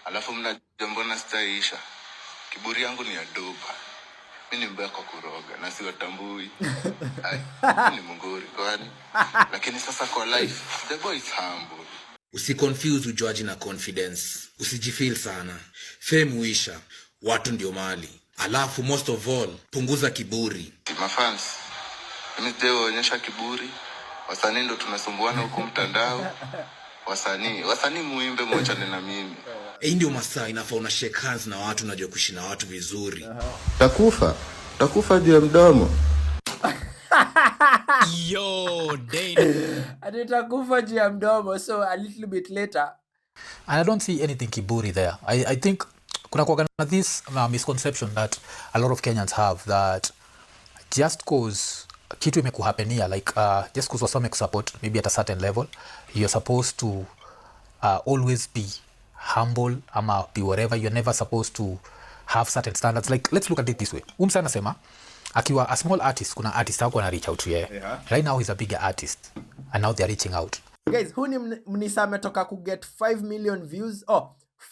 Alafu mnajua mbona sitaisha. Kiburi yangu ni ya doba. Mimi ni mbaya kwa kuroga na siwatambui. Mimi ni munguri kwani. Lakini sasa kwa life, the boy is humble. Usiconfuse ujuaji na confidence. Usijifeel sana. Fame huisha. Watu ndio mali. Alafu most of all, punguza kiburi. Mafans, mimi sijaonyesha kiburi. Wasanii ndo tunasumbuana huko mtandao. Wasanii muimbe mwachane na mimi. Hii ndio masaa inafaa una shake hands na watu, unajua kuishi na watu vizuri. Takufa juu ya mdomo. Yo, Dane. Atakufa juu ya mdomo, so a little bit later. And I don't see anything kiburi there. I think kuna kuwa na this misconception that a lot of Kenyans have, that just cause kitu imekuhapenia, like just cause wasome kusupport maybe at a certain level, you're supposed to always be humble ama be whatever. You're never supposed to have certain standards. Like, let's look at it this way. Umsa anasema akiwa a small artist, kuna artist wako na reach out to yeye. Right now he's a bigger artist and now they're reaching out. Guys, huu ni Mnisa ametoka ku get 5 million views,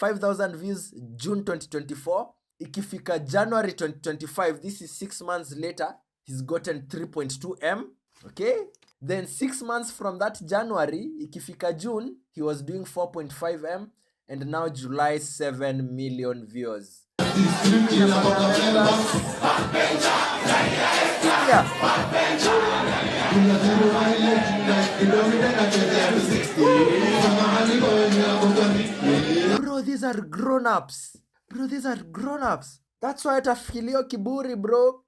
5,000 views June 2024. Ikifika January 2025, this is 6 months later, he's gotten 3.2M. Okay? Then 6 months from that January, ikifika June, he was doing 4.5M, and now July 7 million views. Bro, these are grown-ups. That's why atafilio kiburi, bro.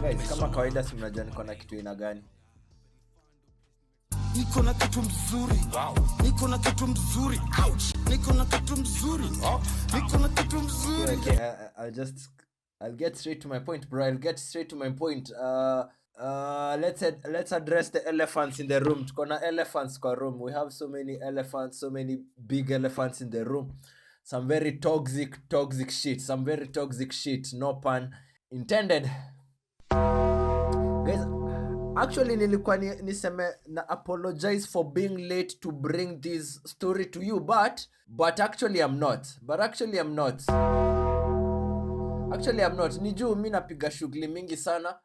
Guys, kama kawaida si mnajua niko na kitu ina gani. Niko na kitu mzuri. Niko na kitu mzuri. Ouch. Niko na kitu mzuri. Niko na kitu mzuri. Okay, I'll get straight to my point, bro. Let's address the elephants in the room. Tuko na elephants kwa room. We have so many elephants, so many big elephants in the room. Some very toxic shit. Some very toxic shit. No pun intended. Guys, actually nilikuwa niseme na apologize for being late to bring this story to you, but actually I'm not. Actually I'm not. Ni juu mimi napiga shughuli mingi sana.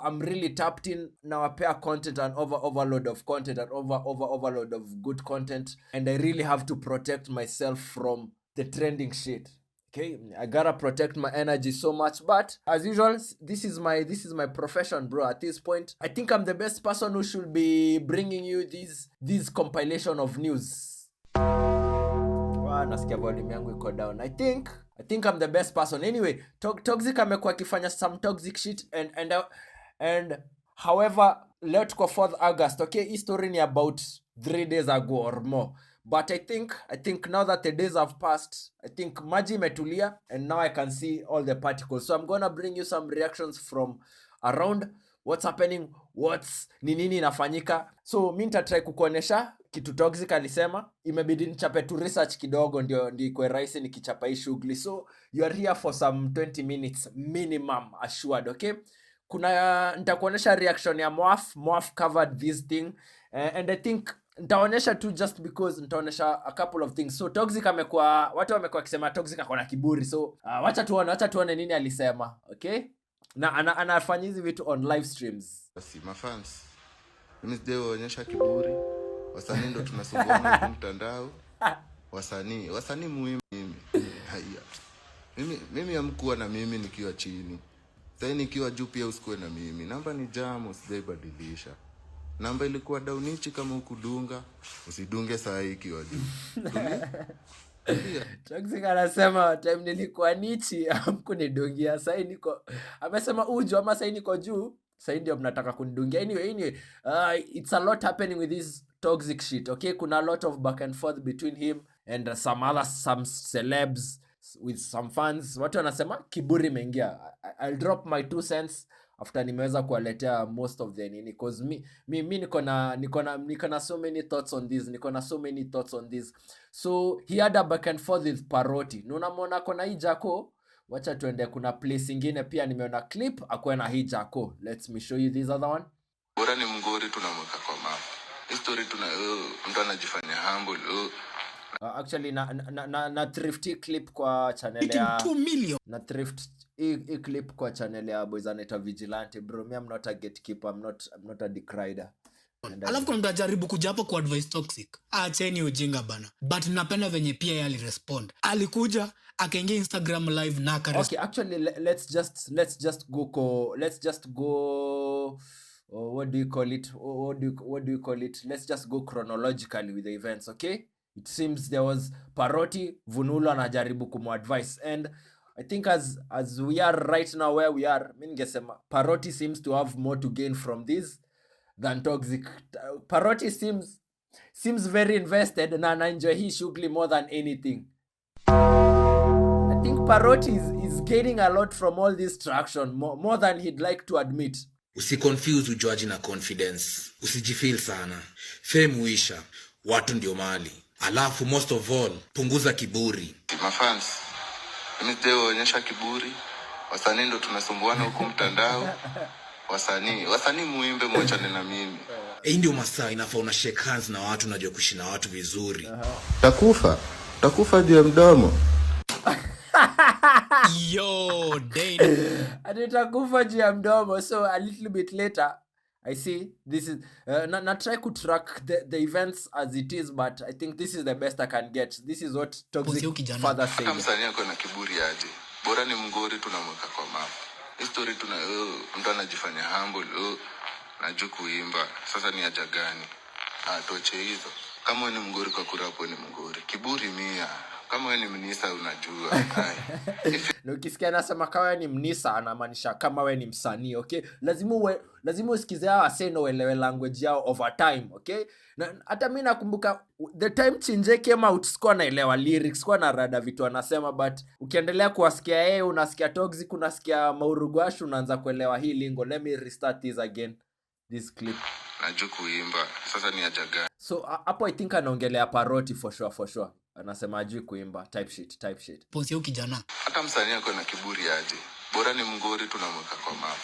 I'm really tapped in na wapea content and overload of content and overload of good content, and I really have to protect myself from the trending shit. Okay, I gotta protect my energy so much, but as usual, this is my profession, bro. At this point, I think I'm the best person who should be bringing you this compilation of news. Wow, nasikia volume yangu iko down. I think I'm the best person. Anyway, Toxic amekuwa akifanya some toxic shit, and however, leo tuko 4th August. Okay, hii story ni about 3 days ago or more. But I think now that the days have passed, I think maji imetulia, and now I can see all the particles. So I'm gonna bring you some reactions from around what's happening, ni nini inafanyika. So mimi nitatry kukuonesha kitu Toxic alisema. Imebidi nichape tu research kidogo ndio ikuwe rahisi nikichapa hii shughuli. So you are here for some 20 minutes minimum assured, okay? Nitakuonesha reaction ya Mwaf covered this thing, and I think nitaonesha tu just because nitaonesha a couple of things. So Toxic watu wamekuwa kisema Toxic akona kiburi. So wacha tuone nini alisema, okay? Na anafanya hizi vitu on live streams. Basi mafans, mimi sijaonyesha kiburi. Wasanii ndo tunasumbuana huko mtandao. Wasanii muhimu mimi. Haya. Mimi amkuwa na mimi nikiwa chini. Sasa nikiwa juu pia usikue na mimi. Namba ni jamu, sijaibadilisha. Namba ilikuwa downichi kama ukudunga, usidunge saa hii ikiwa juu. Toxic anasema time nilikuwa nichi hamkunidungia, sasa niko amesema uju ama sasa niko juu, sasa ndio mnataka kunidungia. Anyway, it's a lot happening with this toxic shit. Okay, kuna a lot of back and forth between him and some celebs with some fans. Watu wanasema kiburi imeingia. I'll drop my 2 cents after nimeweza kuwaletea most of the nini, cause mi niko na so many thoughts on this. So he had a back and forth with Paroti. Unamwona kona hii Jako, wacha tuende kuna place ingine pia nimeona clip akwe na hii Jako. Let me show you this other one. Bora ni mngori tunamweka kwa map. History mtu anajifanya humble. Actually na thrifty clip kwa channel ya 2 million. na thrift hii clip kwa channel ya boys anaitwa Vigilante bro. Me, I'm not a gatekeeper, I'm not a decrider. Alafu kuna mtu ajaribu kuja hapo kwa advice toxic. Acheni ujinga bana. But napenda venye pia yeye alirespond. Alikuja akaingia Instagram live na Okay, actually let's just go what do you call it? Let's just go chronologically with the events, okay? It seems there was Paroti, Vunulo anajaribu kumadvise, and I think as we are right now where we are, ningesema Paroti seems to have more to gain from this than Toxic. Paroti seems very invested na enjoy hii shughuli more than anything. I think Paroti is gaining a lot from all this traction, more than he'd like to admit. Usiconfuse ujuaji na confidence. Usijifeel sana. Fame uisha. Watu ndio mali. Alafu most of all, punguza kiburi. Mafans, mimi sijaonyesha kiburi. Wasanii ndo tunasumbuana huko mtandao. Wasanii muimbe mwachane na mimi. Hii ndio masaa inafaa una shake hands na watu, unajua kuishi na watu vizuri. Takufa juu ya mdomo. Yo, Dane. Atakufa juu ya mdomo. So a little bit later, I see this is not try to track the events as it is, but I think this is the best I can get. This is what Toxic father said. Kama msanii yako na kiburi aje. Bora ni mngori tunamweka kwa map. History mtu anajifanya humble. Najua kuimba. Sasa ni haja gani? Toche hizo. Kama wewe ni mngori kwa kurapo ni mngori. Kiburi mia. Kama wewe ni mnisa unajua. Na ukisikia anasema kama wewe ni mnisa anamaanisha kama wewe ni msanii, okay? Lazima usikize hao aseno uelewe language yao over time, okay? Na hata mimi nakumbuka the time Chinje came out sikuwa naelewa lyrics, sikuwa na rada vitu anasema, but ukiendelea kuwasikia yeye unasikia Toxic, unasikia Maurugwashu, unaanza kuelewa hii lingo. Let me restart this again. This clip. Najua kuimba. Sasa ni haja gani? So hapo I think anaongelea Paroti for sure. Anasema ajui kuimba type shit. Ponsi huyu kijana. Hata msanii yako na kiburi aje. Bora ni mngori tunamweka kwa map.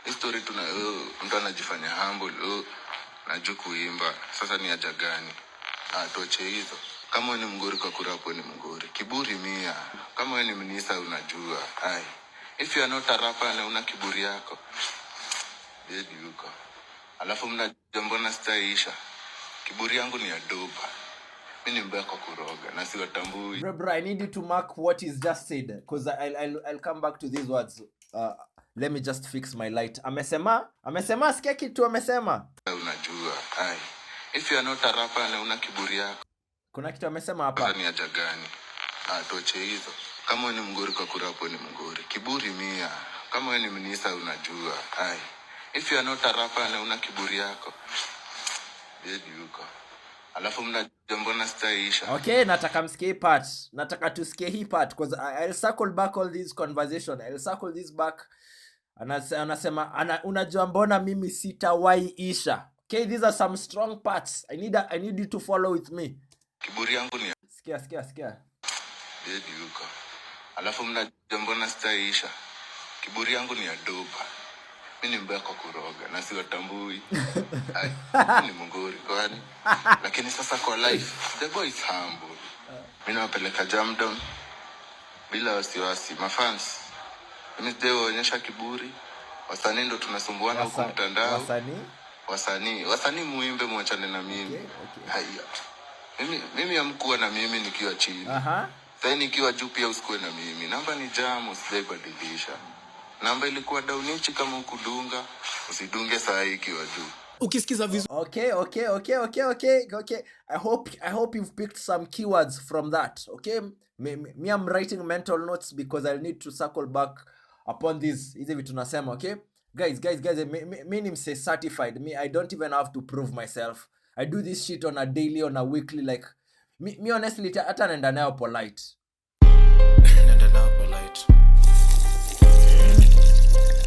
History mtu anajifanya humble. Najua kuimba. Sasa ni haja gani? Toche hizo. Kama wewe ni mngori kwa kurapo ni mngori. Kiburi mia. Kama wewe ni mnisa unajua. If you are not a rapper na una kiburi yako. Dedi yuko. Alafu mnajua mbona sitaisha. Kiburi yangu ni ya dopa. Mimi ni mbaya kwa kuroga na siwatambui. Bro, I need you to mark what is just said because I'll come back to these words. Let me just fix my light. Amesema sikia kitu amesema. Unajua. If you are not a rapper na una kiburi yako. Kuna kitu amesema hapa. Ni haja gani? Toche hizo. Kama wewe ni mngori kwa kurapo ni mngori. Kiburi mia. Kama wewe ni mnisa unajua. If you are not a rapper na una kiburi yako. Dedi yuko. Alafu mnajua mbona sitaisha. Okay, nataka msikie hii part. Nataka tusikie hii part because I'll circle back all this conversation. I'll circle this back. Anasema unajua mbona mimi sitawahi isha. Okay, these are some strong parts. I need you to follow with me. Kiburi yangu ni Sikia. Dedi yuko. Alafu mnajua mbona sitaisha. Kiburi yangu ni ya dopa. Mimi ni mbaya kwa kuroga na siwatambui. Ni mngori kwani. Lakini sasa kwa life, the boy is humble. Mimi nawapeleka jam down bila wasiwasi. Mafans, mimi sijaonyesha kiburi. Wasanii ndo tunasumbuana huko mtandao. Wasanii muimbe mwachane na mimi. Okay. Haya. Mimi amkuwa na mimi nikiwa chini. Sasa nikiwa juu pia usikuwe na mimi. Namba ni jam, usibadilisha. Namba ilikuwa daunichi kama ukudunga, usidunge saa hii ikiwa juu. Ukisikiza vizuri. Okay. I hope you've picked some keywords from that. Okay? Me I'm writing mental notes because I need to circle back upon this. Hizi vitu nasema, okay? Guys, me ni mse certified. Me I don't even have to prove myself. I do this shit on a daily, on a weekly, like me honestly hata naenda nayo polite.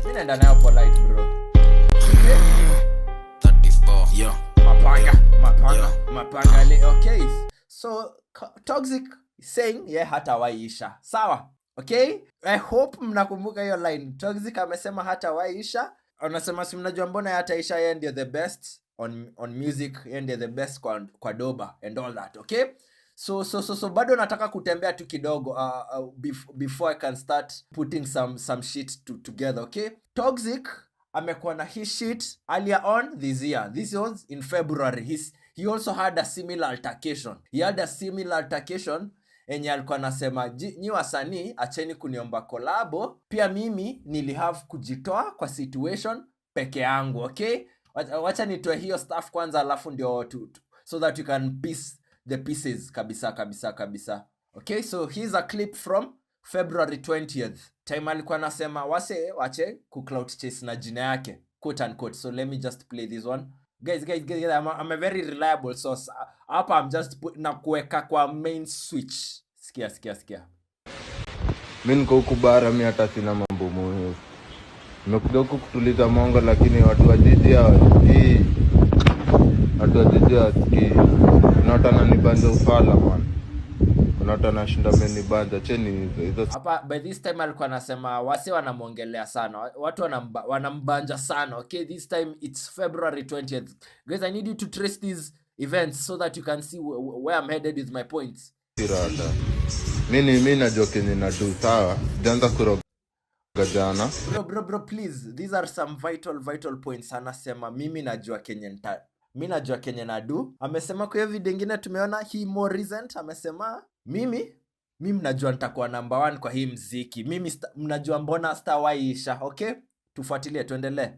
Mimi naenda nayo polite, bro. Okay? 34. Yeah. Mapanga. Okay. So Toxic saying hata waisha. Sawa. Okay? I hope mnakumbuka hiyo line. Toxic amesema hata waisha. Anasema si mnajua mbona hataisha, yeye ndio the best. on music, and the best kwa doba and all that, okay? So bado nataka kutembea tu kidogo before I can start putting some shit together, okay? Toxic amekuwa na his shit earlier on this year. This was in February. He also had a similar altercation. He had a similar altercation enye alikuwa nasema nyi wasanii acheni kuniomba kolabo, pia mimi nilihave kujitoa kwa situation peke yangu, okay? Wacha nitoe hiyo stuff kwanza alafu ndio so that you can piece the pieces kabisa. Okay, so here's a clip from February 20th. Time alikuwa nasema wase wache clout chase na jina yake, quote unquote. So let me just play this one. Guys, I'm a very reliable source. Hapa I'm just na kuweka kwa main switch. Sikia. Mimi niko huku bara, mimi hata sina mambo muhimu. Nimekuja huku kutuliza mongo, lakini watu wa jiji hawasikii. Unataka nibanje ufala man. Unataka nashinda mimi banja cheni hizo. Hapa by this time alikuwa anasema wase wanamuongelea sana. Watu wanambanja sana. Okay, this time it's February 20th. Guys, I need you to trace these events so that you can see where I'm headed with my points. Mimi najua kenye na do sawa. Sijaanza kuroga jana. Bro, please. These are some vital points. Anasema mimi najua kenye na do. Amesema kwa hiyo video nyingine tumeona he more recent. Amesema mimi najua nitakuwa number 1 kwa hii mziki. Mimi mnajua mbona star waisha. Okay? Tufuatilie, tuendelee.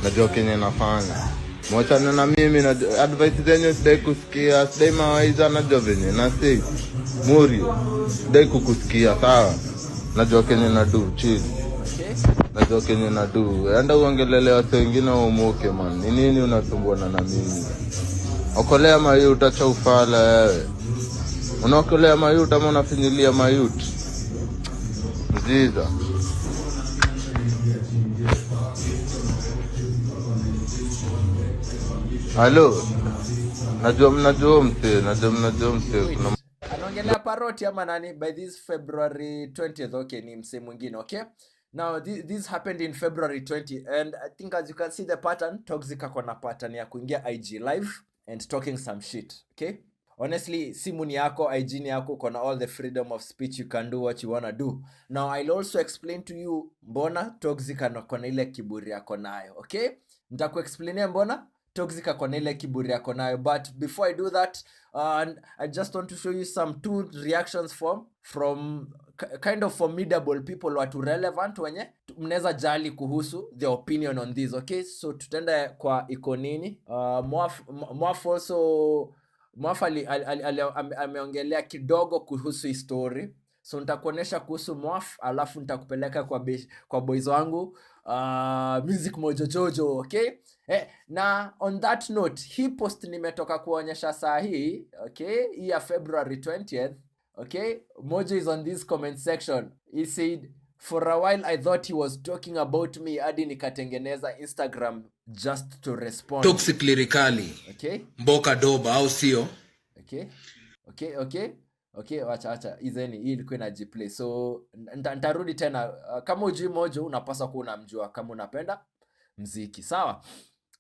Najua kenye nafanya. Mwachana na mimi na advice zenyu sidai kusikia, sidai mawaidha, najua venye na say Murio sidai kukusikia, sawa? Najua kenye na do, chill. Okay? Najua kenye na do. Enda uongelele watu wengine umuke man. Ni nini unasumbuana na mimi? Okolea mayuta utacha ufala wewe. Unaokolea mayuta ama unafinyilia mayuta? Mziza. Hello. Najua mse. Kuna anaongelea Paroti ama nani by this February 20th. Okay, ni mse mwingine, okay? Now this happened in February 20 and I think as you can see the pattern, Toxic akona pattern ya kuingia IG live and talking some shit, okay? Honestly, simu ni yako, IG ni yako, kona all the freedom of speech, you can do what you wanna do. Now I'll also explain to you mbona Toxic akona ile kiburi yako nayo, okay? Nitakuexplainia mbona Toxic akona ile kiburi yako nayo, but before I do that, I just want to show you some 2 reactions from kind of formidable people, watu relevant wenye mnaweza jali kuhusu the opinion on this, okay? So tutenda kwa iko nini. Mwaf ameongelea kidogo kuhusu history. So nitakuonesha kuhusu Mwaf, alafu nitakupeleka kwa boys wangu Music Mojo Jojo, okay? Na on that note, hii post nimetoka kuonyesha saa hii, okay? Hii ya February 20th, okay? Mojo is on this comment section. He said, for a while I thought he was talking about me, hadi nikatengeneza Instagram just to respond. Toxic Lyrikali. Okay? Mboka doba au sio? Okay, wacha izeni hii ilikuwa inajiplay. So nitarudi tena. Kama ujui Mojo unapaswa kuwa unamjua kama unapenda mziki, sawa?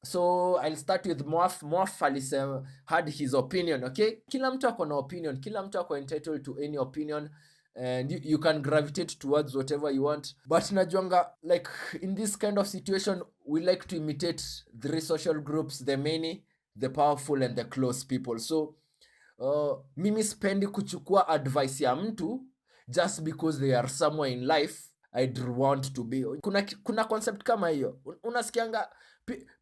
So I'll start with Mwaf alisema had his opinion, okay? Kila mtu ako na opinion, kila mtu ako entitled to any opinion, and you can gravitate towards whatever you want. But najuanga, like in this kind of situation, we like to imitate 3 social groups: the many, the powerful, and the close people. So mimi spendi kuchukua advice ya mtu just because they are somewhere in life I'd want to be. Kuna concept kama hiyo. Unasikianga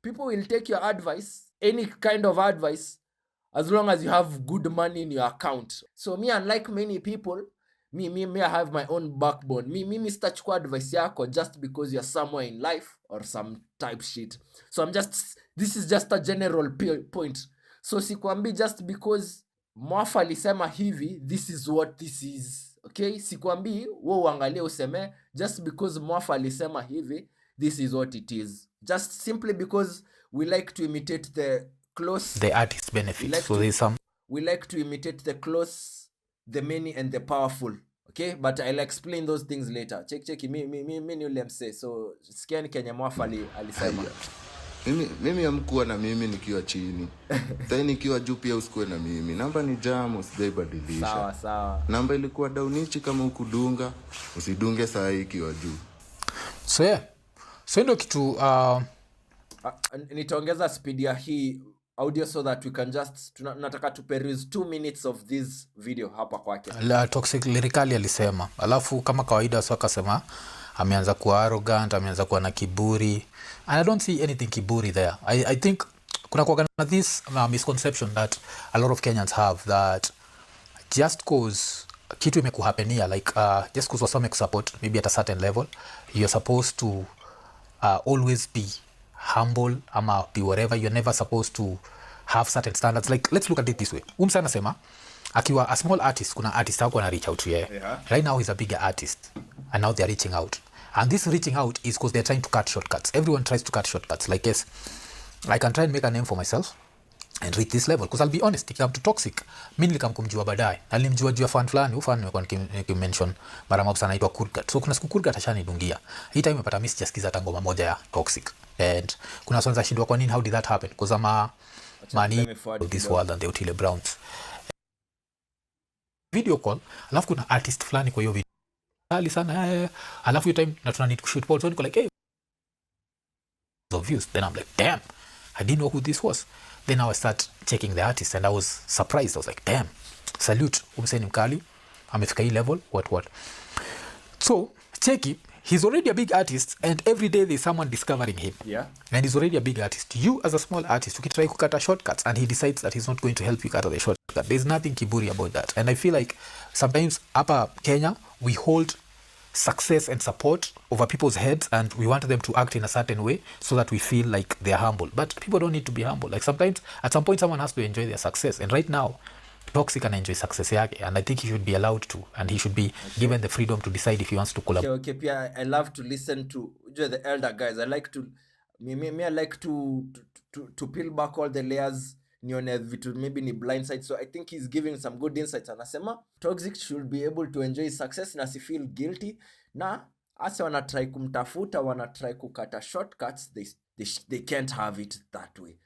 people will take your advice, any kind of advice, as long as you have good money in your account. So me, unlike many people, me I have my own backbone. Me sitachukua advice yako just because you're somewhere in life or some type shit. So this is just a general point. So sikwambi just because Mwaf alisema hivi, this is what this is. Okay? Sikwambi wewe uangalie useme just because Mwaf alisema hivi, this is what it is. Just simply because we like to imitate the artist benefits. So there's some. We like to imitate the close, the many, and the powerful. Okay? But I'll explain those things later. Check. Me ni ule mse. So sikiani Kenya Mwaf alisema. Mimi amkuwa na mimi nikiwa chini. Sasa nikiwa juu pia usikuwe na mimi. Namba ni jamu, sijaibadilisha. Sawa. Namba ilikuwa daunichi kama ukudunga, usidunge saa hii ikiwa juu. So ndio kitu nitaongeza speed ya hii audio so that we can just nataka to peruse 2 minutes of this video hapa kwake. Toxic Lyrikali alisema, alafu kama kawaida so akasema ameanza kuwa arrogant, ameanza kuwa na kiburi, and I don't see anything kiburi there. I think kuna kwa this misconception that a lot of Kenyans have that just cause kitu imekuhapenia like just cause wasome kusupport maybe at a certain level you're supposed to always be humble ama be whatever. You're never supposed to have certain standards. Like let's look at it this way. Sana sema akiwa a small artist, kuna artist wako na reach out to yeye. Right now he's a bigger artist and now they're reaching out, and this reaching out is because they're trying to cut shortcuts. Everyone tries to cut shortcuts. Like yes, I can try and make a name for myself and reach this level, because I'll be honest, ikam to Toxic mimi nilikamkumjua baadaye, na nilimjua juu ya fan fulani, ufan nimekuwa nikimention mara mob sana, anaitwa Kurgat. So kuna siku Kurgat ashanidungia hii time nimepata miss just kiza ngoma moja ya Toxic, and kuna sonza shindwa kwa nini, how did that happen, because ama money this world and the Otile Browns video call, alafu kuna artist fulani kwa hiyo video kali sana, alafu hiyo time na tuna need to shoot balls, so niko like hey of views, then I'm like damn, I didn't know who this was. Then now I start checking the artist and I was surprised. I was like damn, salute, umseni mkali, amefika hii level, what. So cheki, he's already a big artist and every day there's someone discovering him. Yeah. And he's already a big artist. You as a small artist, you can try to cut shortcuts and he decides that he's not going to help you cut the shortcut. There's nothing kiburi about that. And I feel like sometimes hapa Kenya we hold success and support over people's heads and we want them to act in a certain way so that we feel like they're humble. But people don't need to be humble. Like sometimes at some point someone has to enjoy their success, and right now Toxic can enjoy success yake, and I think he should be allowed to, and he should be given the freedom to decide if he wants to collaborate. Okay, Pia, I love to listen to the elder guys. I like to I like to peel back all the layers, nione vitu maybe ni blind side. So I think he's giving some good insights. Anasema Toxic should be able to enjoy success na si feel guilty, na asa wana try kumtafuta, wana try kukata shortcuts, they can't have it that way.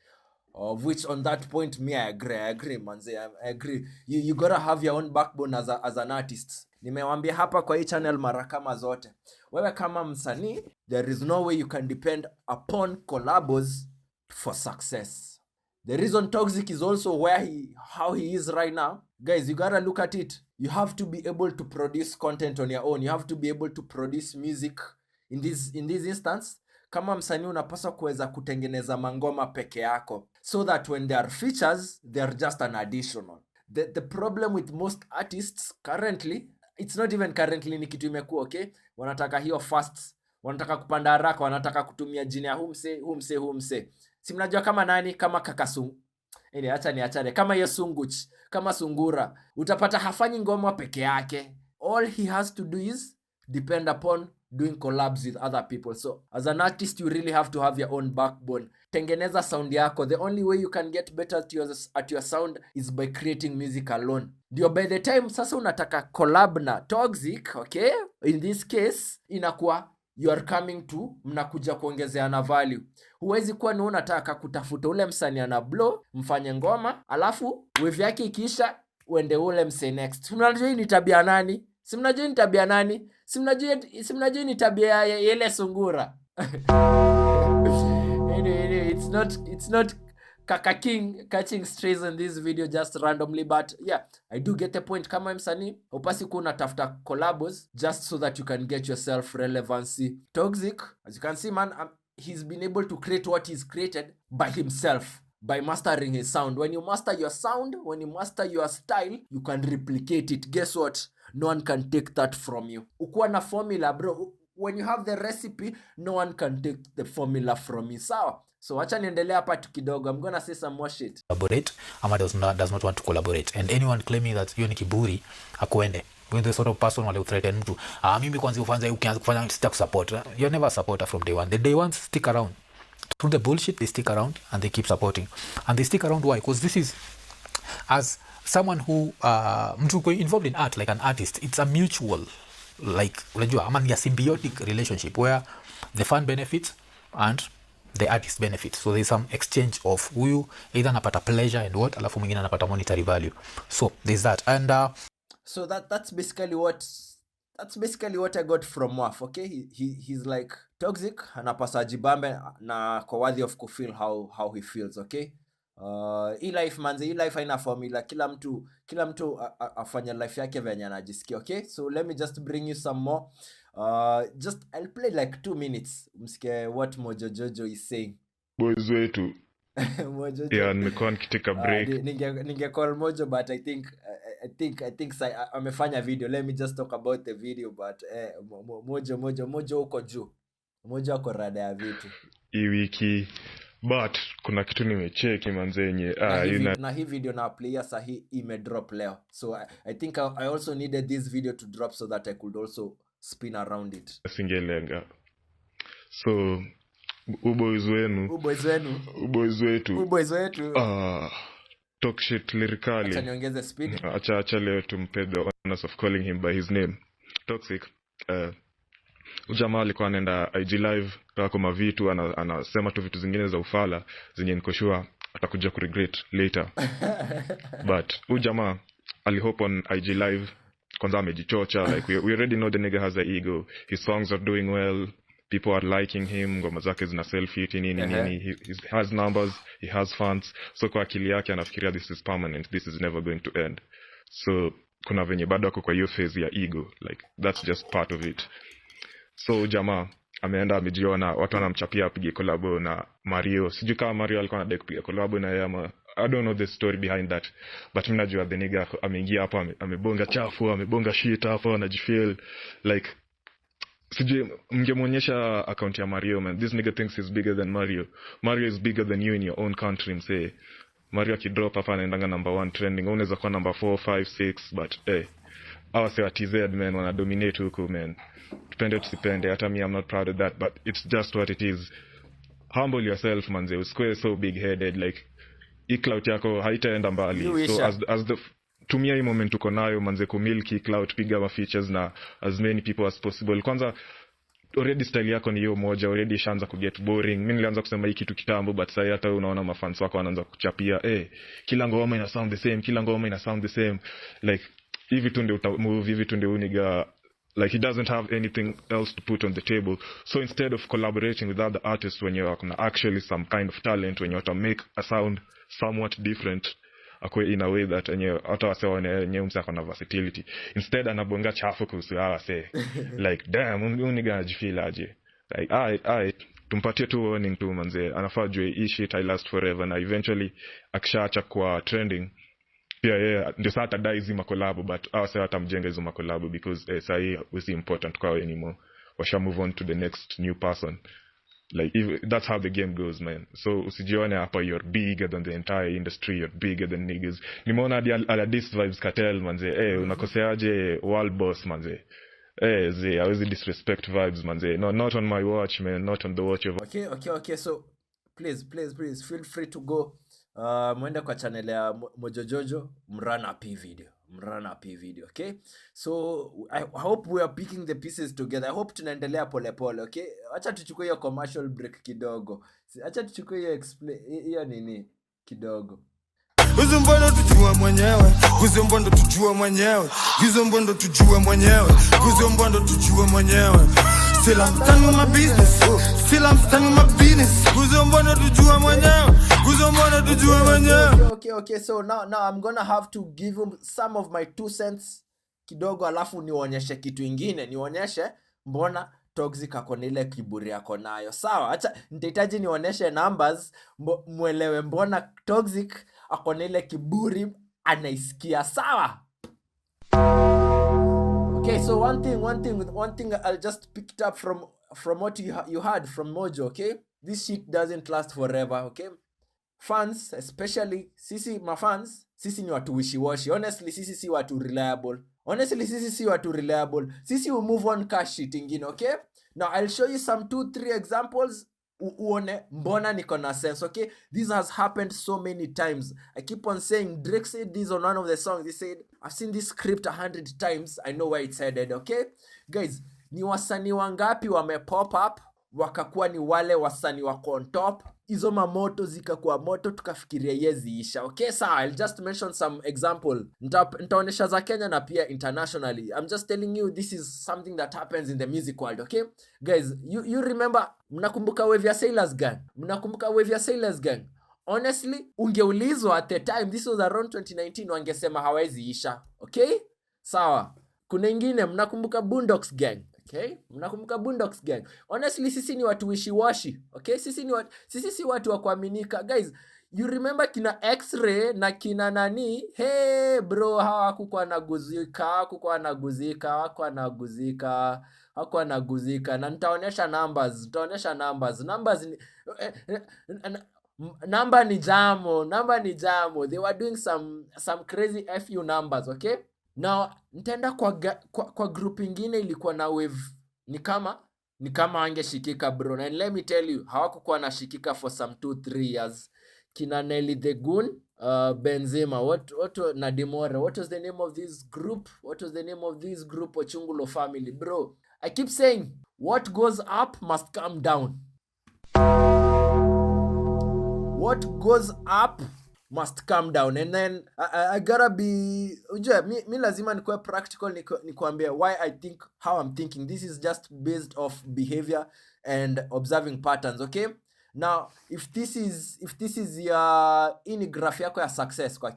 Of which on that point me I agree manze, I agree. You gotta have your own backbone as an artist. Nimewambia hapa kwa hii channel mara kama zote, wewe kama msanii, there is no way you can depend upon collabos for success. The reason Toxic is also how he is right now, guys, you gotta look at it. You have to be able to produce content on your own. You have to be able to produce music. In this instance, kama msanii unapaswa kuweza kutengeneza mangoma peke yako, so that when there are features, they are just an additional. The problem with most artists currently, it's not even currently, ni kitu imekuwa okay, wanataka hiyo fast, wanataka kupanda haraka, wanataka kutumia jina ya humse. Si mnajua kama nani, kama Kakasu. Achane kama hiyo Sunguch, kama Sungura, utapata hafanyi ngoma peke yake. All he has to do is depend upon doing collabs with other people. So as an artist, you really have to have your own backbone. Tengeneza sound yako. The only way you can get better at your sound is by creating music alone. Ndio by the time sasa unataka collab na Toxic, okay, in this case inakuwa you are coming to, mnakuja kuongezeana value. Huwezi kuwa ni unataka kutafuta ule msanii ana blow, mfanye ngoma, alafu wave yake ikiisha uende ule msanii next. Mnajua hii ni tabia nani? Si mnajua ni tabia nani? Si mnajua ni tabia ya ile Sungura. Anyway, it's not Kaka King catching strays in this video just randomly, but yeah, I do get the point. Kama msanii upasi kuwa unatafuta collabos just so that you can get yourself relevancy. Toxic, as you can see, man, he's been able to create what he's created by himself, by mastering his sound. When you master your sound, when you master your style, you can replicate it. Guess what? No one can take that from you. Ukuwa na formula, bro. When you have the recipe, no one can take the formula from you. Sawa? So acha niendelea hapa tu kidogo. I'm gonna say some more shit. Collaborate ama does not want to collaborate. And anyone claiming that hiyo ni kiburi, akuende. When the sort of person wale threaten mtu, mimi kwanza ufanza ukianza kufanya sita support. You're never a supporter from day one. The day ones stick around. Through the bullshit, they stick around and they keep supporting. And they stick around why? Because this is, as someone who mtu involved in art, like an artist, it's a mutual, like unajua ama ni a symbiotic relationship where the fan benefits and the artist benefit. So there's some exchange of huyu either anapata pleasure and what, alafu mwingine anapata monetary value. So there's that. And so that's basically what I got from Waf. Okay, he's like toxic, anapasa jibambe na kwa worthy of kufeel how he feels. Okay, hii life manze, hii life haina formula. Kila mtu afanya life yake venye anajisikia. Okay, so let me just bring you some more. I'll play like 2 minutes msikie what Mojo Jojo is saying. Boys wetu. Mojo Yeah, nimekuwa nikiteka break. Ninge call Mojo, but I think amefanya video. Let me just talk about the video, but Mojo uko juu. Mojo ako rada ya vitu Hii wiki, but kuna kitu nimecheki manzenye. Na hii video na player sahi imedrop leo. So I think I also needed this video to drop so that I could also spin around it. Singelenga. So uboys wetu. Talk shit Lyrikali. Acha niongeze speed. Acha leo tumpe the honors of calling him by his name. Toxic. Ujamaa alikuwa anaenda IG live kwa mavitu, anasema tu vitu zingine za ufala zenye niko sure atakuja kuregret later. But ujamaa alihope on IG live, kwanza amejichocha, like we already know the nigga has an ego. His songs are doing well, people are liking him, ngoma zake zina selfie nini. He has numbers, he has fans. So kwa akili yake anafikiria this is permanent, this is never going to end. So kuna venye bado ako kwa hiyo phase ya ego, like that's just part of it. So jamaa ameenda amejiona watu wanamchapia apige collabo na Mario. Sijui kama Mario alikuwa anadai kupiga collabo na yeye ama I don't know the story behind that, but mimi najua the nigga ameingia hapo amebonga chafu, amebonga shit hapo, anajifeel like sijui mngemuonyesha account ya Mario, man. This nigga thinks he's bigger than Mario. Mario is bigger than you in your own country, msee. Mario akidrop hapa anaendanga number 1 trending, unaweza kuwa number 4, 5, 6, but our say TZ man wana dominate huko, man. Depende tusipende, hata me I'm not proud of that, but it's just what it is. Humble yourself manze, usikwe so big headed, like clout yako haitaenda mbali. So as the tumia hii moment uko nayo manze, kumiliki clout, piga ma features na as many people as possible. Kwanza already style yako ni hiyo moja, already ishaanza ku get boring. Mimi nilianza kusema hii kitu kitambo, but sasa hata unaona mafans wako wanaanza kuchapia kila ngoma ina sound the same, like hivi tu ndio move, hivi tu ndio uniga, like he doesn't have anything else to put on the table. So instead of collaborating with other artists when you are actually some kind of talent, when you want to make a sound somewhat different in a way that hata wasewa wenyewe msako na versatility, instead anabonga chafu kuhusu hawa say like damn uniga anajifeel aje, like I tumpatie tu warning tu manze, anafaa jue hii shit I last forever, na eventually akishaacha kwa trending pia yeye ndio sasa atadai hizo makolabo, but sasa atamjenga hizo makolabo because sai is important kwa anymore, washa move on to the next new person. Like that's how the game goes, man. So usijione hapa you're bigger than the entire industry, you're bigger than niggas. Nimeona ala this vibes cartel manze, unakoseaje world boss manze. Hawezi disrespect vibes manze. No, not on my watch, man, not on the watch of. Okay, so please feel free to go mwende kwa channel ya Mojo Jojo, mrun up video, okay? So I hope we are picking the pieces together. I hope tunaendelea pole, okay? Acha tuchukue hiyo commercial break kidogo. Acha tuchukue hiyo nini kidogo. Uzumbondo tujue mwenyewe, uzumbondo tujue mwenyewe, uzumbondo tujue mwenyewe, uzumbondo tujue mwenyewe. Still I'm standing on my business, still I'm standing on my business. Uzumbondo tujue mwenyewe, uzumbondo tujue mwenyewe. Okay, so now I'm gonna have to give him some of my 2 cents kidogo, alafu nionyeshe kitu ingine, nionyeshe mbona Toxic ako na ile kiburi yako nayo. Sawa, acha nitahitaji nionyeshe numbers muelewe mbona Toxic ako na ile kiburi anaisikia. Sawa? Okay, so one thing I'll just pick it up from what you heard from Mojo, okay? This shit doesn't last forever, okay? Fans, especially sisi mafans, sisi ni watu wishy-washy. Honestly, sisi si watu reliable. Sisi will move on cash shit ingine, okay? Now I'll show you some 2-3 examples uone mbona niko na sense, okay? This has happened so many times. I keep on saying Drake said this on one of the songs. He said, I've seen this script 100 times. I know where it's headed, okay? Guys, ni wasanii wangapi wame pop up wakakuwa ni wale wasanii wako on top, hizo mamoto zikakuwa moto, tukafikiria yeziisha. Okay, sawa, I'll just mention some example. Nitaonesha za Kenya na pia internationally. I'm just telling you this is something that happens in the music world. Okay guys, you remember, mnakumbuka wave ya Sailors Gang? Mnakumbuka wave ya Sailors Gang? Honestly, ungeulizwa at the time, this was around 2019, wangesema hawezi isha. Okay, sawa. Kuna ingine, mnakumbuka Boondocks Gang? Okay, mnakumbuka Boondocks Gang? Honestly, sisi ni watu wishy-washy. Okay, sisi si watu wa kuaminika. Guys, you remember kina X-Ray na kina nani? Hey bro, hawakuwa naguzika. Na nitaonesha numbers. Numbers ni number ni jamo. They were doing some crazy FU numbers. Okay, now nitaenda kwa group ingine ilikuwa na wave ni kama angeshikika bro, and let me tell you, hawakuwa nashikika for some 2-3 years. Kina Nelly the Goon, Benzema, what na Demore. What was the name of this group? Ochungulo family, bro. I keep saying what goes up must come down. What goes up must come down. And then I gotta be, mi lazima nikuwe practical, nikuambia why I think how I'm thinking. This is just based off behavior and observing patterns. Okay, now if this is your ini graph yako ya success kwa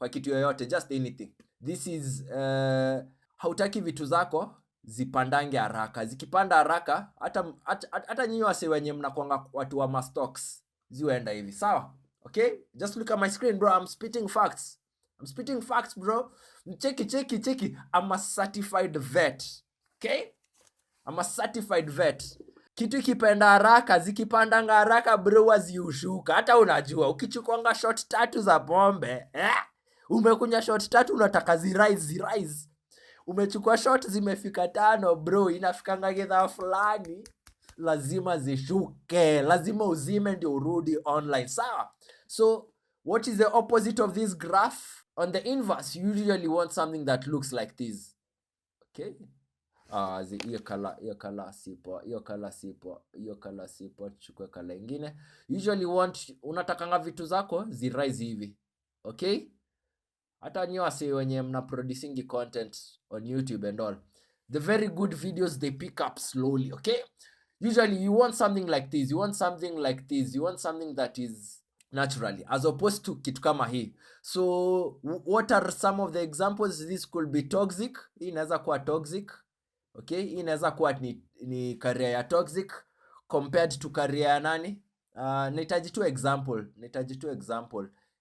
kitu yoyote, just anything, this is hautaki vitu zako zipandange haraka. Zikipanda haraka, hata nyinyi wase wenye mnakuanga watu wa stocks ziwenda hivi, sawa? Okay, just look at my screen bro, I'm spitting facts bro. Cheki, I'm a certified vet. Okay, I'm a certified vet. Kitu kipenda haraka, zikipandanga haraka bro, waziushuka. Hata unajua ukichukuanga shot 3 za pombe, umekunya shot 3 unataka rise. Umechukua shot zimefika 5 bro, inafikanga gedha fulani, lazima zishuke, lazima uzime ndio urudi online, sawa? So what is the opposite of this graph? On the inverse, you usually want something that looks like this. Okay, hiyo color sipo, chukue color ingine. Usually unatakanga vitu zako rise hivi. Okay, hata nyi wase wenye mna producing content on YouTube and all, the very good videos they pick up slowly. Okay, usually you want something like this, you want something that is naturally, as opposed to kitu kama hii. So what are some of the examples? This could be toxic. Hii inaweza kuwa toxic. Okay, hii inaweza kuwa ni career ya toxic compared to career ya nani? Nahitaji tu example.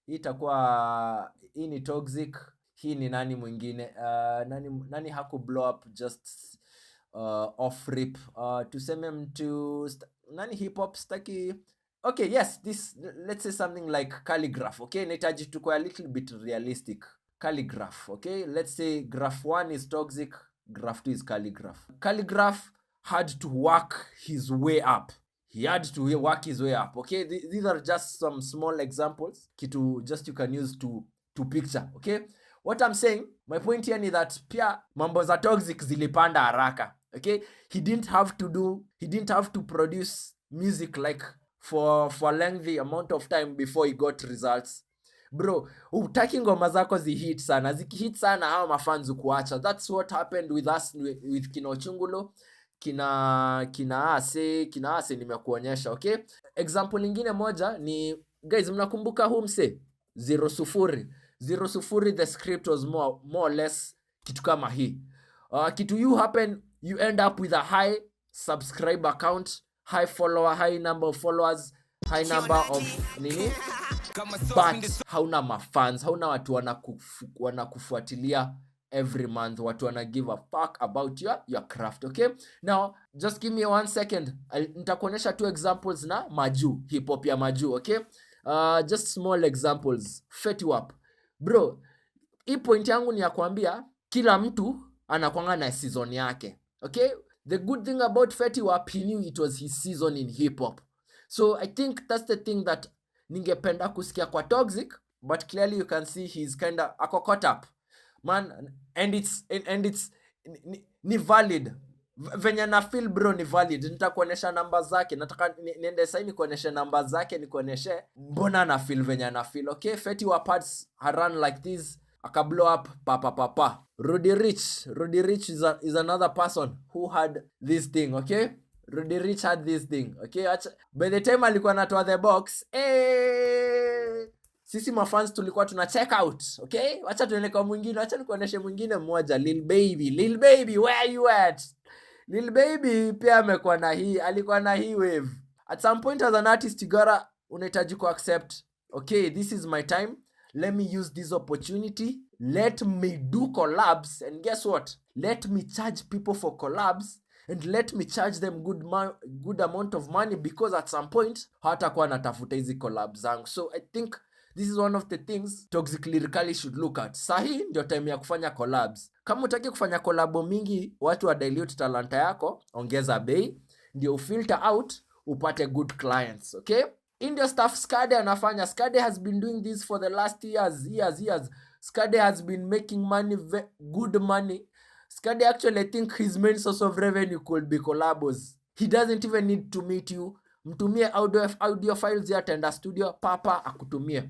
Hii itakuwa, hii ni toxic. Hii ni nani mwingine? Nani haku blow up just off rip? Tuseme mtu nani hip hop staki. Okay, yes, this, let's say something like Calligraph. Okay, nahitaji tu kwa a little bit realistic. Calligraph. Okay, let's say graph 1 is toxic, graph 2 is Calligraph. Calligraph had to work his way up. Okay, these are just some small examples kitu just you can use to picture. Okay, what I'm saying, my point here is that pia mambo za toxic zilipanda haraka. Okay, he didn't have to produce music like for a lengthy amount of time before he got results. Bro, utaki ngoma zako zihit sana. Zikihit sana hao mafans kuacha. That's what happened with us, with kina Ochungulo, kina ase nimekuonyesha. Okay, example nyingine moja ni, guys, mnakumbuka huu mse 0 the script was more or less kitu kama hii. Kitu you end up with a high subscriber count, high number of followers, high number of nini, but hauna mafans, hauna watu wanakufuatilia every month, watu wana give a fuck about your craft. Okay, now just give me 1 second, nitakuonyesha 2 examples na maju, hip hop ya maju. Okay, just small examples. Fetty Wap bro, hii point yangu ni ya kuambia kila mtu anakuanga na season yake. Okay, the good thing about Fetty Wap, he knew it was his season in hip hop. So I think that's the thing that ningependa kusikia kwa toxic, but clearly you can see he's kinda ako caught up man, and it's ni valid. venye na feel bro ni valid. Nitakuonesha namba zake. Nataka niende sasa nikuoneshe namba zake, nikuoneshe mbona na feel venye na feel. Okay, Fetty Wap's run like this, aka blow up papa. Rudy Rich is another person who had this thing. Okay, Rudy Rich had this thing. Okay, by the time alikuwa anatoa the box, sisi mafans tulikuwa tuna check out. Okay, acha tuende kwa mwingine, acha nikuoneshe mwingine mmoja. Lil Baby, where you at? Lil Baby pia amekuwa na hii, alikuwa na hii wave. At some point as an artist you gotta unahitaji ku accept, okay, this is my time, let me use this opportunity, let me do collabs, and guess what, let me charge people for collabs, and let me charge them good amount of money, because at some point hatakuwa natafuta hizi collabs zangu. So I think this is one of the things Toxic Lyrikali should look at. Sahi ndio time ya kufanya collabs. Kama utaki kufanya collabo mingi, watu wa dilute talanta yako, ongeza bei, ndio filter out, upate good clients, okay? India stuff Skade anafanya. Skade has been doing this for the last years. Skade has been making money, good money. Skade actually, I think his main source of revenue could be collabos. He doesn't even need to meet you. Mtumie audio files ya tenda studio, papa akutumie.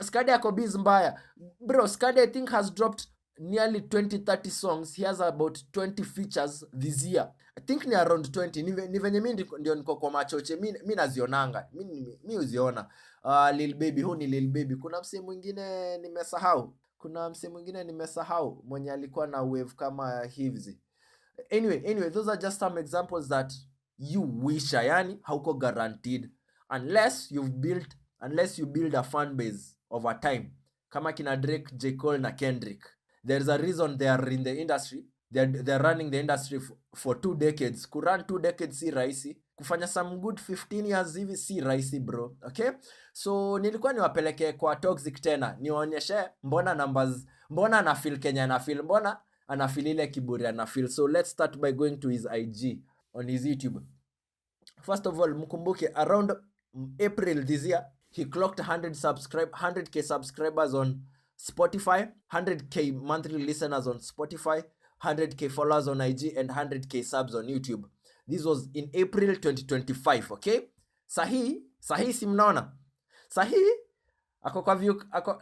Skade ako biz mbaya. Bro, Skade I think has dropped nearly 20-30 songs. He has about 20 features this year. I think ni around 20. Ni venye mimi ndio niko kwa machoche. Mimi nazionanga. Mimi uziona. Lil Baby, who ni Lil Baby? Kuna msee mwingine nimesahau. Mwenye alikuwa na wave kama hivi. Anyway, those are just some examples that you wish, yani hauko guaranteed unless you build a fan base over time. Kama kina Drake, J. Cole na Kendrick, there's a reason they are in the industry. They're running the industry for 2 decades. Kurun 2 decades si rahisi. Kufanya some good 15 years hivi si rahisi bro. Okay, so nilikuwa niwapeleke kwa Toxic tena niwaonyeshe mbona na feel Kenya na feel, mbona ana feel ile kiburi na feel. So let's start by going to his IG on his YouTube. First of all, mkumbuke around April this year he clocked 100k subscribers on Spotify, 100k monthly listeners on Spotify, 100k followers on IG, and 100k subs on YouTube. This was in April 2025. Okay, sahi si mnaona sahi ako kwa view, ako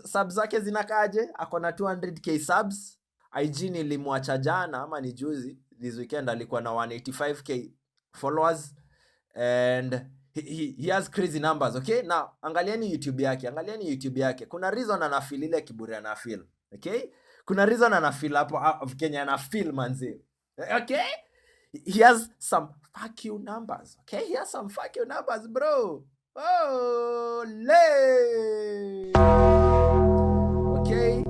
subs zake zinakaaje? Ako na 200k subs. IG nilimwacha jana ama ni juzi, this weekend alikuwa na 185k followers, and he has crazy numbers. Okay, now angalieni YouTube yake. Kuna reason ana feel ile kiburi ana feel. Okay, kuna reason ana feel hapo of Kenya ana feel manzi. Okay, he has some fuck you numbers. Okay, he has some fuck you numbers bro. Oh le. Okay,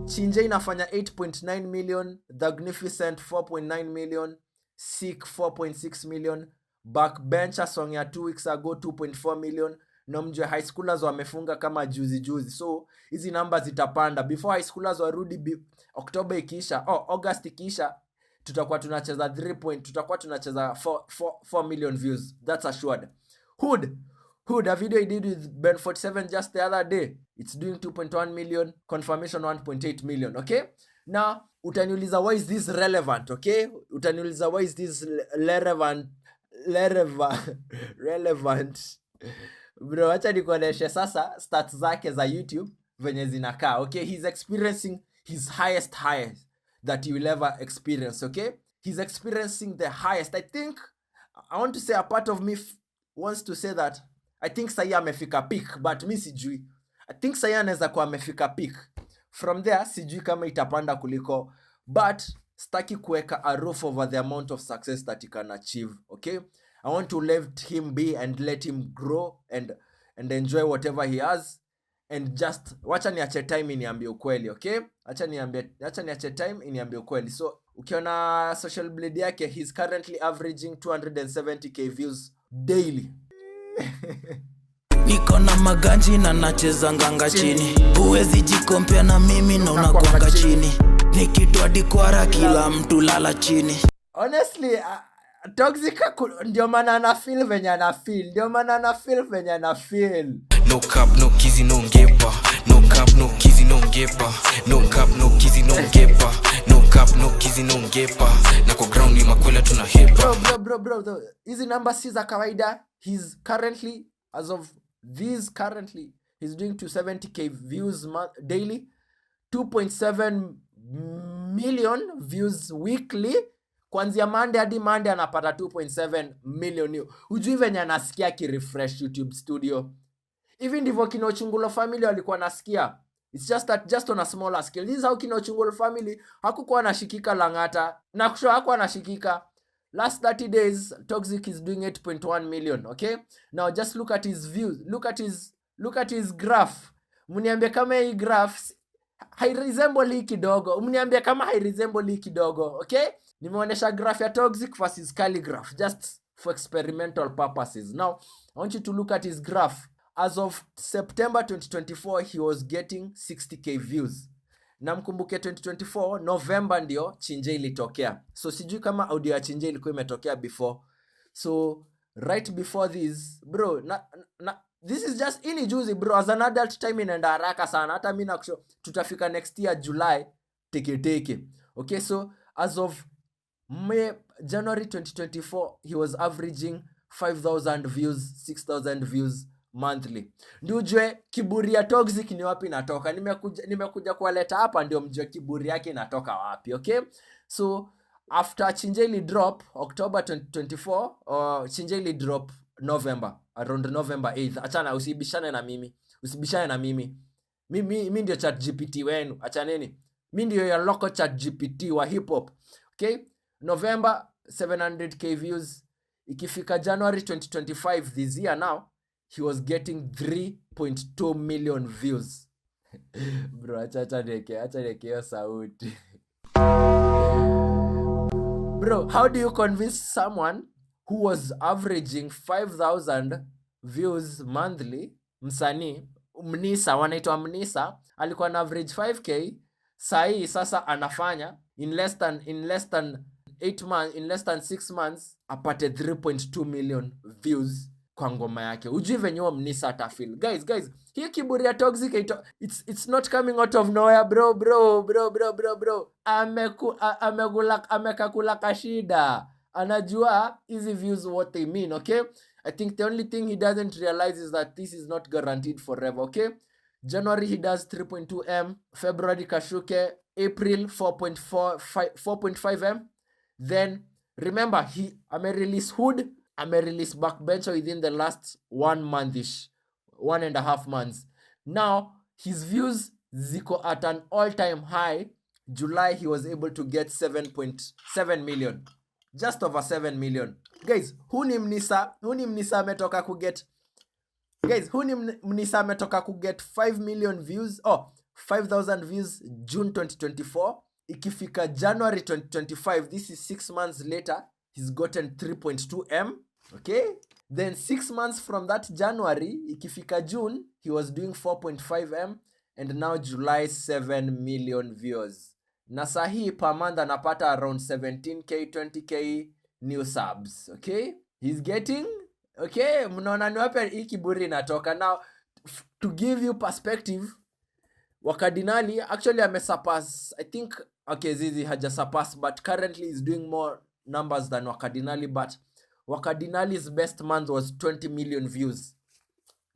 Chinje inafanya 8.9 million, The Magnificent 4.9 million, Sick 4.6 million, Backbencher song ya 2 weeks ago 2.4 million. Nomjwe high schoolers wamefunga kama juzi. So hizi numbers zitapanda before high schoolers warudi. October ikiisha, August ikiisha, tutakuwa tunacheza 4 million views. That's assured. Hood, a video he did with Ben 47 just the other day, it's doing 2.1 million, confirmation 1.8 million. Okay, now utaniuliza why is this relevant? Okay, utaniuliza why is this relevant bro, acha nikuoneshe sasa stats zake za YouTube venye zinakaa. Okay, he's experiencing his highest that he will ever experience. Okay, he's experiencing the highest. I want to say a part of me wants to say that I think sahi amefika peak, but mi sijui. I think sahi anaweza kuwa amefika peak. From there sijui kama itapanda kuliko, but staki kuweka a roof over the amount of success that he can achieve. Okay, I want to let him be and let him grow and enjoy whatever he has, and just wacha niache time iniambie ukweli. Okay, acha niache time iniambie ukweli. So ukiona social blade yake, he's currently averaging 270k views daily. Niko na maganji na nacheza nganga chini, huwezi jikompea na mimi na unakwanga chini, nikitwa dikwara kila mtu lala chini. Honestly, Toxic ndio maana ana feel venye ana feel. No cap, no kizzy, no ngepa. No cap, no kizzy, no ngepa. No cap, no kizzy, no ngepa. No cap, rap no kizi no ngepa na kwa ground ni makwela tuna hepa. Bro, hizi number si za kawaida. He's currently, as of these currently, he's doing 270k views daily, 2.7 million views weekly. Kwanzia Monday hadi Monday anapata 2.7 million hiyo. Hujui venye anasikia kirefresh YouTube studio. Hivi ndivyo kina Ochungulo family walikuwa nasikia. It's just that just on a smaller scale. This is how kina Ochungulo family hakukuwa anashikika Lang'ata. Na kusho hakuwa anashikika. Last 30 days, Toxic is doing 8.1 million, okay? Now just look at his views. Look at his graph. Mniambie kama hii graph hairesemble hii kidogo. Mniambie kama hairesemble hii kidogo, okay? Nimeonyesha graph ya Toxic versus Calligraph just for experimental purposes. Now, I want you to look at his graph. As of September 2024, he was getting 60k views. Na mkumbuke 2024 November ndio Chinje ilitokea. So sijui kama audio ya Chinje ilikuwa imetokea before. So right before this, bro, this is just ini juzi bro. As an adult time inaenda haraka sana. Hata mimi nakusho tutafika next year July teke. Okay, so as of January 2024, he was averaging 5,000 views, 6,000 views monthly. Ndio ujue kiburi ya Toxic ni wapi inatoka. Nimekuja kuwaleta hapa ndio mjue kiburi yake inatoka wapi, okay? So after Chinjeli drop October 2024, Chinjeli drop November, around November 8th. Achana, usibishane na mimi. Mimi ndio chat GPT wenu. Achaneni. Mimi ndio ya local chat GPT wa hip hop. Okay? November 700k views. Ikifika January 2025 this year now, he was getting 3.2 million views. Bro, acha neke sauti. Bro, how do you convince someone who was averaging 5,000 views monthly, msanii, Mnisa, wanaitwa Mnisa, alikuwa na average 5k, sahi sasa anafanya in less than 6 months apate 3.2 million views kwa ngoma yake. Ujui venye Mnisa atafeel. Guys, hii kiburi ya Toxic it's not coming out of nowhere, bro. Amekakula kashida. Anajua hizi views what they mean, okay? I think the only thing he doesn't realize is that this is not guaranteed forever, okay? January he does 3.2M, February kashuke, April 4.5M. Then remember he release Hood, release Backbencher within the last 1 month-ish, 1.5 months. Now his views ziko at an all-time high. July he was able to get 7.7 million. Just over 7 million. Guys, who ni Mnisa ametoka ku get 5 million views, 5,000 views June 2024. Ikifika January 2025, this is 6 months later, he's gotten 3.2M, okay? Then 6 months from that January, ikifika June, he was doing 4.5M, and now July 7 million views. Na sahi per month anapata around 17k, 20k new subs, okay? He's getting, okay, mnaona ni wapi hii kiburi inatoka. Now, to give you perspective, Wakadinali actually amesurpass, I think, okay, Zizi haja surpass, but currently is doing more numbers than Wakadinali, but Wakadinali's best month was 20 million views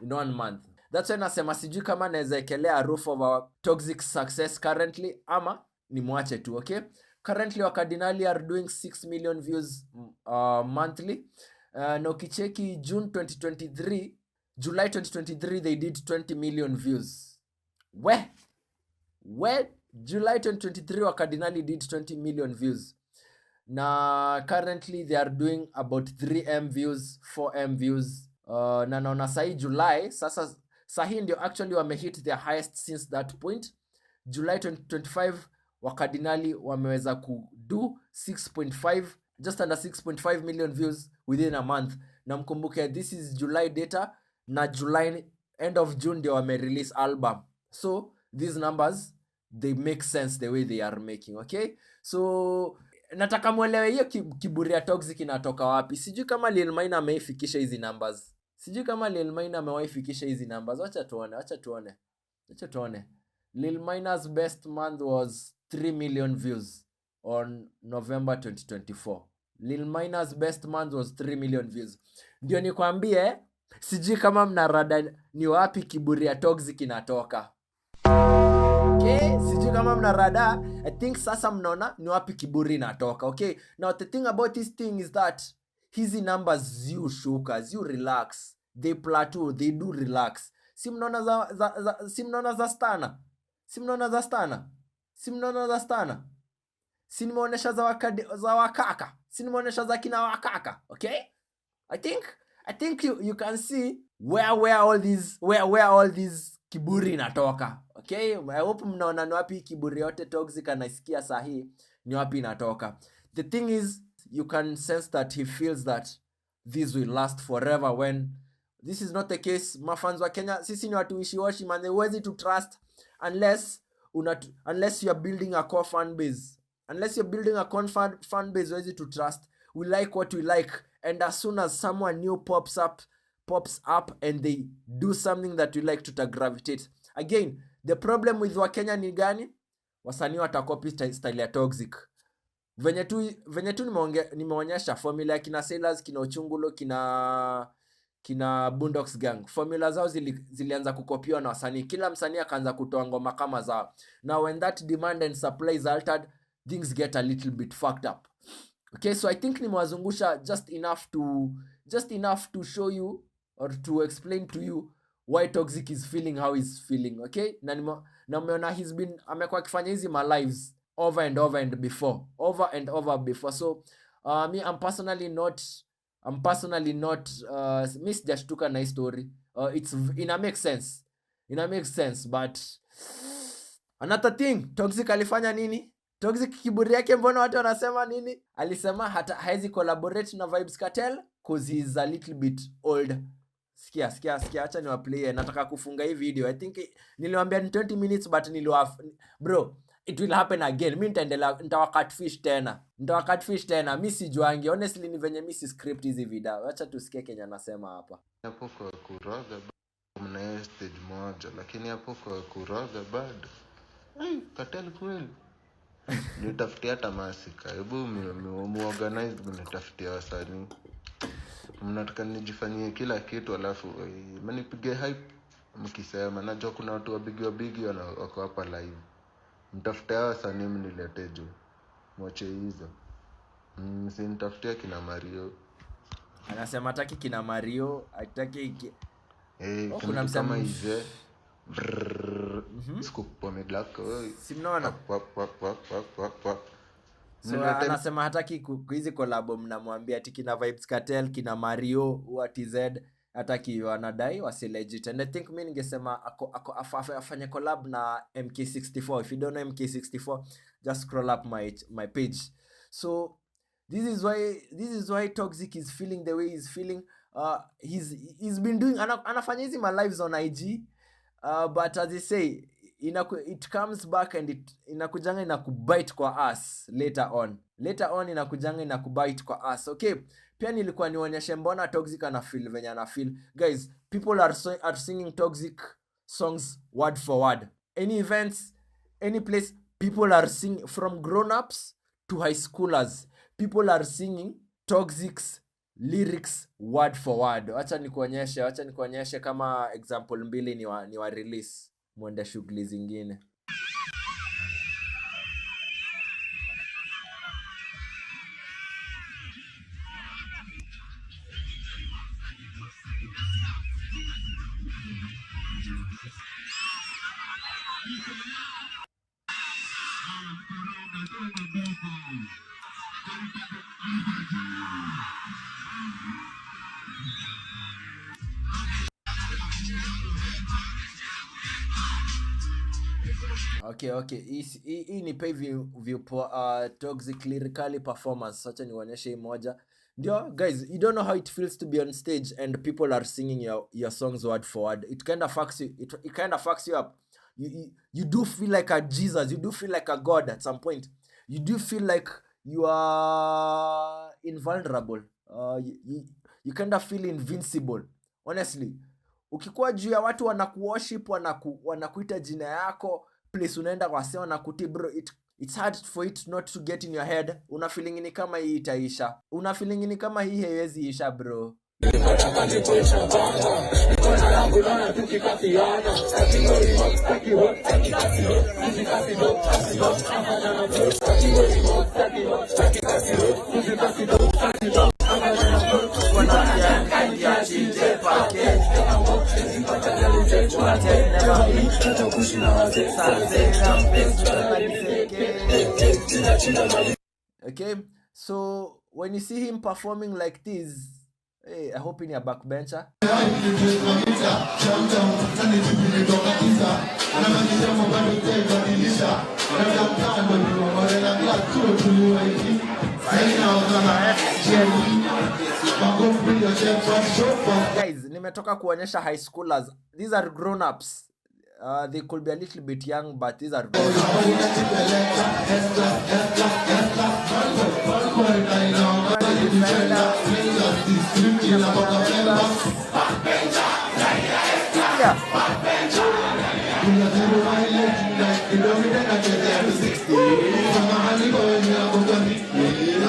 in 1 month. That's why nasema sijui kama naweza ekelea roof of our Toxic success currently, ama ni mwache tu, okay? Currently Wakadinali are doing 6 million views monthly. Na ukicheki July 2023 they did 20 million views. Where July 2023 Wakadinali did 20 million views. Na currently they are doing about 3M views, 4M views. Na naona sahi July, sasa sahi ndio actually wamehit their highest since that point. July 2025 Wakadinali wameweza kudo 6.5, just under 6.5 million views within a month. Na mkumbuke this is July data, na July end of June ndio wame-release album. So these numbers, they make sense the way they are making, okay? So nataka mwelewe hiyo kiburi ya Toxic inatoka wapi. Sijui kama Lil Maina ameifikisha hizi numbers. Wacha tuone. Lil Maina's best month was 3 million views. on November 2024. Lil Miner's best month was 3 million views. Ndio nikwambie, sijui kama mnarada ni wapi kiburi ya Toxic inatoka. Okay, sijui kama mnarada. I think sasa mnaona ni wapi kiburi inatoka. Okay, now the thing about this thing is that hizi numbers ziu shuka, ziu relax. They plateau, they do relax. Si mnaona za stana? Si mnaona za stana? Si mnaona za stana? Si nimeonesha za wakaka. Si nimeonesha za kina wakaka. Okay? I think you can see where all these kiburi inatoka. Okay? I hope mnaona ni wapi kiburi yote Toxic anaisikia sahi ni wapi inatoka. The thing is, you can sense that he feels that this will last forever when this is not the case. Mafans wa Kenya, sisi ni watu wishy-washy man. Huwezi to trust unless you are building a core fan base. Unless you're building a core fan base, huwezi to trust. We like what we like, and as soon as someone new pops up and they do something that we like, tutagravitate. Again, the problem with Wakenya ni gani? Wasanii watakopi style ya Toxic. Venye tu nimeonyesha formula kina Sailors, kina Ochungulo, kina Boondocks Gang. Formula zao zilianza kukopiwa na wasanii. Kila msanii akaanza kutoa ngoma kama zao. Now when that demand and supply is altered, things get a little bit fucked up. Okay, so I think nimewazungusha just enough to show you or to explain to you why Toxic is feeling how he's feeling. Okay, na umeona amekuwa akifanya hizi my lives over and over before. So me I'm personally not miss jashtuka na story. It's ina make sense, but another thing, Toxic alifanya nini? Toxic kiburi yake mbona watu wanasema nini? Alisema hata haezi collaborate na Vybz Kartel cause he's a little bit old. Sikia, acha niwaplay. Nataka kufunga hii video. I think niliwaambia ni 20 minutes but bro, it will happen again. Mimi nitawakatfish tena. Mimi sijuangi. Honestly ni venye mimi si script hizi video. Acha tusikie Kenya nasema hapa. Hapo kwa kuroga mna stage moja, lakini hapo kwa kuroga bado. Kartel kweli. Nitafutia tamasika. Hebu muorganize, mnitafutia wasanii. Mnataka nijifanyie kila kitu alafu mnipige hype mkisema. Najua kuna watu wabigi wako hapa live. Mtafutia wasanii mnilete juu. Mwache hizo. Msinitafutia kina Mario. Anasema hataki kina Mario, hataki kuna kama hize. Scoop pomedlako. Si mnaona? So anasema hataki hizi collab, mnamwambia ati kina Vybz Kartel, kina Mario, TZ, hataki, wanadai wasi legit. And I think mimi ningesema afanye collab na MK64. If you don't know MK64, just scroll up my page. So this is why Toxic is feeling the way he's feeling. He's been doing anafanya hizi my lives on IG. But as they say, it comes back and inakujanga inakubite kwa ass later on inakujanga inakubite kwa ass. Okay, pia nilikuwa nionyeshe mbona Toxic ana feel venye ana feel. Guys, people are singing Toxic songs word for word. Any events, any place, people are singing, from grown-ups to high schoolers. People are singing Toxic's lyrics word for word. Wacha nikuonyeshe kama example mbili ni wa release, mwende shughuli zingine. Okay. Hii ni pay view Toxic Lyrikali performance. Acha nionyeshe hii moja. Ndio, guys, you don't know how it feels to be on stage and people are singing your songs word for word. It kind of fucks you. It kind of fucks you up. You do feel like a Jesus. You do feel like a God at some point. You do feel like you are invulnerable. You kind of feel invincible. Honestly, ukikuwa juu ya watu wanakuworship, wanakuita jina yako, place unaenda kwa sema na kuti, bro, it's hard for it not to get in your head. Una feeling ni kama hii itaisha, una feeling ni kama hii haiwezi isha bro. Okay, so when you see him performing like this, hey, I hope in your backbencher. Guys, nimetoka kuonyesha high schoolers. These are grown-ups. They could be a little bit young, but these are grown-ups.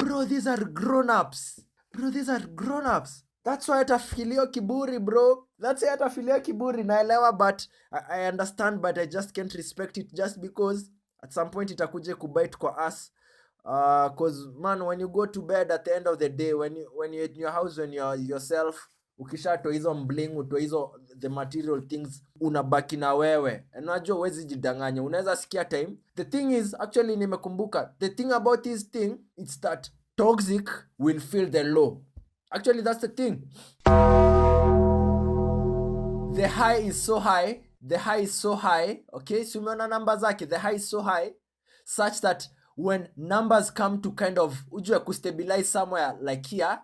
Bro, these are grown-ups. Bro, these are grown-ups. That's why atafilio kiburi, bro. That's why atafilio kiburi. Naelewa, but I understand, but I just can't respect it just because at some point itakuje kubite kwa us. Cause man, when you go to bed at the end of the day, when you're in your house, when you're yourself, ukishatoa hizo mbling, utoa hizo the material things, unabaki na wewe. Unajua huwezi jidanganya. Unaweza sikia time. The thing is, actually nimekumbuka, the thing about this thing, it's that Toxic will feel the low. Actually, that's the thing. The high is so high. The high is so high. Okay, so umeona numbers zake. The high is so high such that when numbers come to kind of ujue kustabilize somewhere like here,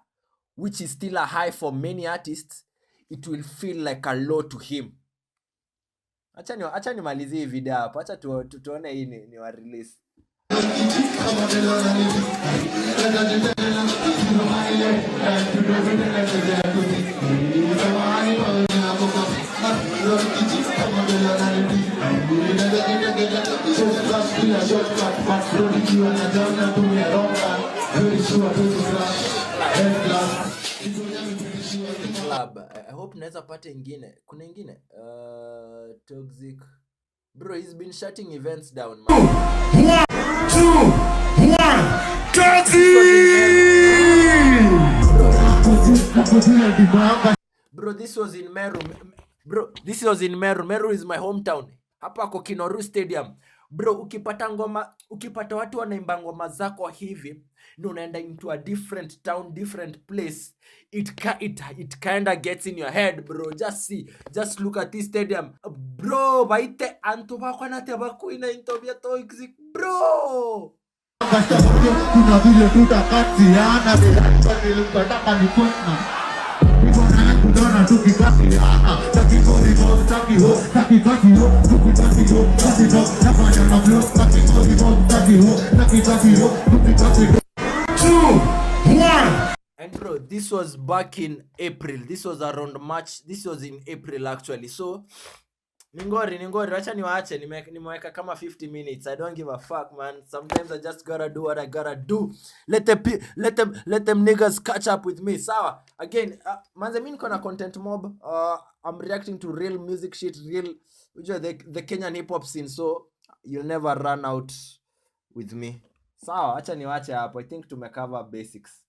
which is still a high for many artists, it will feel like a low to him. Acha nimalizie video hapo. Acha tuone hii ni wa release. Club. I hope naweza pata ingine. Kuna ingine? Toxic. Bro, he's been shutting events down, man. 1, 2, 1, Bro, this was in Meru. Bro, this was in Meru. Meru is my hometown. Hapa kwa Kinoru Stadium. Bro, ukipata watu wanaimba ngoma zako hivi, na unaenda into a different town, different place, it kinda gets in your head, bro. Just look at this stadium. Bro, baite antoba kwa nate baku ina intobia Toxic, bro. kuna vile tutakatiana nilikataka nikona kudona tukikatiana takiko takikatio tukikatio nafanya na block takikatio 2, 1. And bro, this was back in April. This was around March. This was in April actually. So Ningori, wacha niwaache, nimeweka kama 50 minutes. I don't give a fuck, man. Sometimes I just gotta do what I gotta do. Let them niggas catch up with me. Sawa. Again, manze mimi niko na content mob. I'm reacting to real music shit, real the Kenyan hip hop scene. So you'll never run out with me. Sawa, acha niwaache hapo. I think tumecover basics.